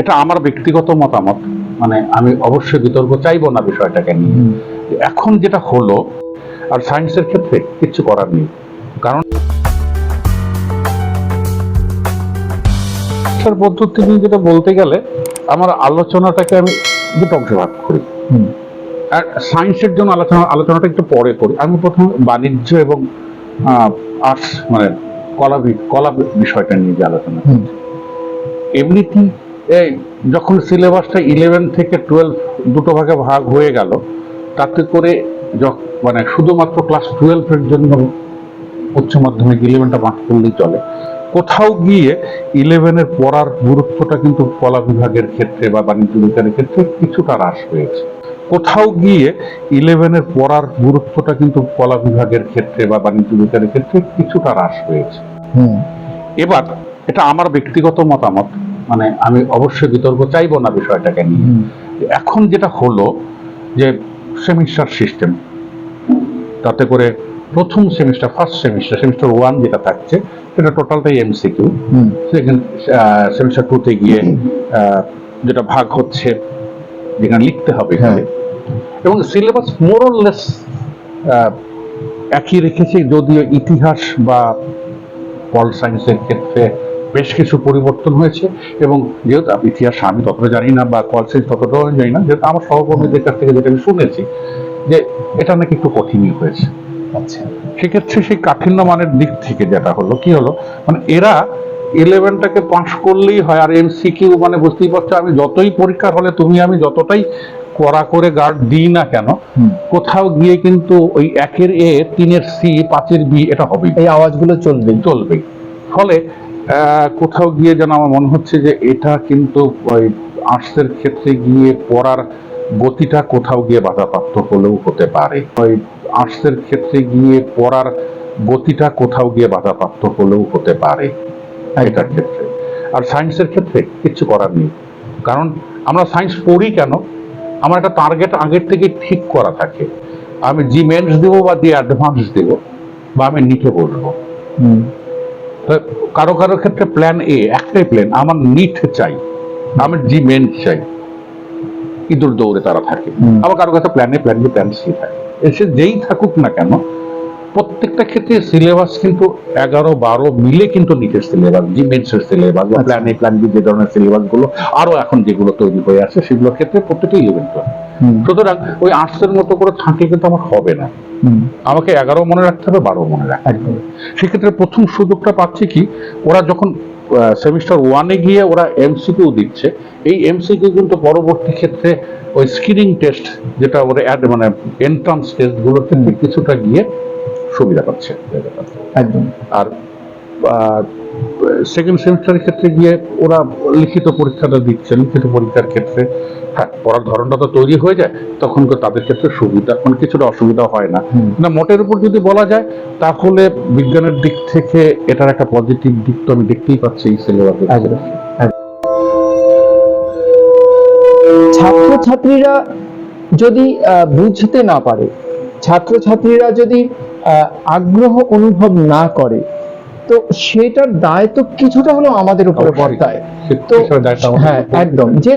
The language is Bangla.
এটা আমার ব্যক্তিগত মতামত, মানে আমি অবশ্যই বিতর্ক চাইবো না বিষয়টাকে নিয়ে। এখন যেটা হলো, আর সায়েন্সের ক্ষেত্রে কিচ্ছু করার নেই, কারণ পদ্ধতি নিয়ে যেটা বলতে গেলে আমার আলোচনাটাকে আমি দুটো অংশে ভাগ করি। আর সায়েন্সের জন্য আলোচনাটা একটু পরে করি। আমি প্রথমে বাণিজ্য এবং আর্টস মানে কলা বিষয়টা নিয়ে যে আলোচনা করছি। এমনিতেই যখন সিলেবাসটা 11 থেকে 12 দুটো ভাগে ভাগ হয়ে গেল, তাতে করে মানে শুধুমাত্র ক্লাস 12 এর জন্য উচ্চ মাধ্যমিক 11টা পাস করলেই চলে। কোথাও গিয়ে 11-এর পড়ার গুরুত্বটা কিন্তু কলা বিভাগের ক্ষেত্রে বা বাণিজ্য বিজ্ঞানের ক্ষেত্রে কিছুটা হ্রাস পেয়েছে। কোথাও গিয়ে 11-এর পড়ার গুরুত্বটা কিন্তু কলা বিভাগের ক্ষেত্রে বা বাণিজ্য বিজ্ঞানের ক্ষেত্রে কিছুটা হ্রাস পেয়েছে। এবার এটা আমার ব্যক্তিগত মতামত, মানে আমি অবশ্যই বিতর্ক চাইবো না বিষয়টাকে নিয়ে। এখন যেটা হলো যে সেমিস্টার সিস্টেম, তাতে করে প্রথম সেমিস্টার সেমিস্টার 1 যেটা থাকছে সেটা টোটালটাই এমসিকিউ। সেকেন্ড সেমিস্টার 2-তে গিয়ে যেটা ভাগ হচ্ছে, যেখানে লিখতে হবে এবং সিলেবাস মোরলেস একই রেখেছে, যদিও ইতিহাস বা পল সায়েন্সের ক্ষেত্রে বেশ কিছু পরিবর্তন হয়েছে। এবং যেহেতু ইতিহাস আমি ততটা জানি না বা পল সায়েন্স ততটাও জানি না, যেহেতু আমার সহকর্মীদের কাছ থেকে যেটা আমি শুনেছি যে এটা নাকি একটু কঠিনই হয়েছে। আচ্ছা, সেক্ষেত্রে সেই কাঠিন্য মানের দিক থেকে যেটা হলো কি হলো, মানে এরা 11টাকে পাস করলেই হয়। আর এমসিকিউ মানে বুঝতেই পারছো, আমি যতই পরীক্ষার হলে তুমি আমি যতটাই কড়া করে গার্ড দিই না কেন, কোথাও গিয়ে কিন্তু ওই 1-এর এ, 3-এর সি, 5-এর বি এটা হবে, এই আওয়াজগুলো চলবেই। ফলে কোথাও গিয়ে যেন আমার মনে হচ্ছে যে এটা কিন্তু ওই আর্টসের ক্ষেত্রে গিয়ে পড়ার গতিটা কোথাও গিয়ে বাধাপ্রাপ্ত হলেও হতে পারে। ওই আর্টসের ক্ষেত্রে গিয়ে পড়ার গতিটা কোথাও গিয়ে বাধাপ্রাপ্ত হলেও হতে পারে এটার ক্ষেত্রে। আর সায়েন্সের ক্ষেত্রে কিচ্ছু করার নেই, কারণ আমরা সায়েন্স পড়ি কেন, আমার একটা টার্গেট আগের থেকে ঠিক করা থাকে। আমি জি মেন্স দেবো বা জি অ্যাডভান্স দেবো বা আমি নিটে বলবো। কারো কারো ক্ষেত্রে প্ল্যান এ, একটাই প্ল্যান, আমার নিট চাই, আমার জি মেন্স চাই, ইঁদুর দৌড়ে তারা থাকে। আবার কারো কাছে plan A, plan B, plan C থাকে। এসে যেই থাকুক না কেন, প্রত্যেকটা ক্ষেত্রে সিলেবাস কিন্তু 11-12 মিলে কিন্তু নিটের সিলেবাস, জি মেন্সের সিলেবাস বা প্ল্যান এ, প্ল্যান বি যে ধরনের সিলেবাস গুলো আরো এখন যেগুলো তৈরি হয়ে আছে সেগুলোর ক্ষেত্রে প্রত্যেকটা 11 সুতরাং ওই আর্টসের মতো করে থাকে কিন্তু আমার হবে না। আমাকে 11 মনে রাখতে হবে, 12 মনে রাখতে হবে। সেক্ষেত্রে প্রথম সুযোগটা পাচ্ছে কি, ওরা যখন সেমিস্টার 1-এ গিয়ে ওরা এমসিকিউ দিচ্ছে, এই এমসিকিউ কিন্তু পরবর্তী ক্ষেত্রে ওই স্ক্রিনিং টেস্ট যেটা ওরা মানে এন্ট্রান্স টেস্ট গুলোর ক্ষেত্রে কিছুটা গিয়ে সুবিধা পাচ্ছে একদম। আর সেকেন্ড সেমিস্টারের ক্ষেত্রে গিয়ে ওরা লিখিত পরীক্ষাটা দিচ্ছে। লিখিত পরীক্ষার ক্ষেত্রে হ্যাঁ পড়ার ধরনটা তো তৈরি হয়ে যায়, তখন তাদের ক্ষেত্রে সুবিধা মানে কিছুটা অসুবিধা হয় না। না, মোটের উপর যদি বলা যায় তাহলে বিজ্ঞানের দিক থেকে এটার একটা পজিটিভ দিক তো আমি দেখতেই পাচ্ছি এই সিলেবাসে। ছাত্রছাত্রীরা যদি বুঝতে না পারে, ছাত্রছাত্রীরা যদি আগ্রহ অনুভব না করে, তো সেটার দায় তো কিছুটা হলেও আমাদের উপরে বর্তায়। তো হ্যাঁ, একদম যে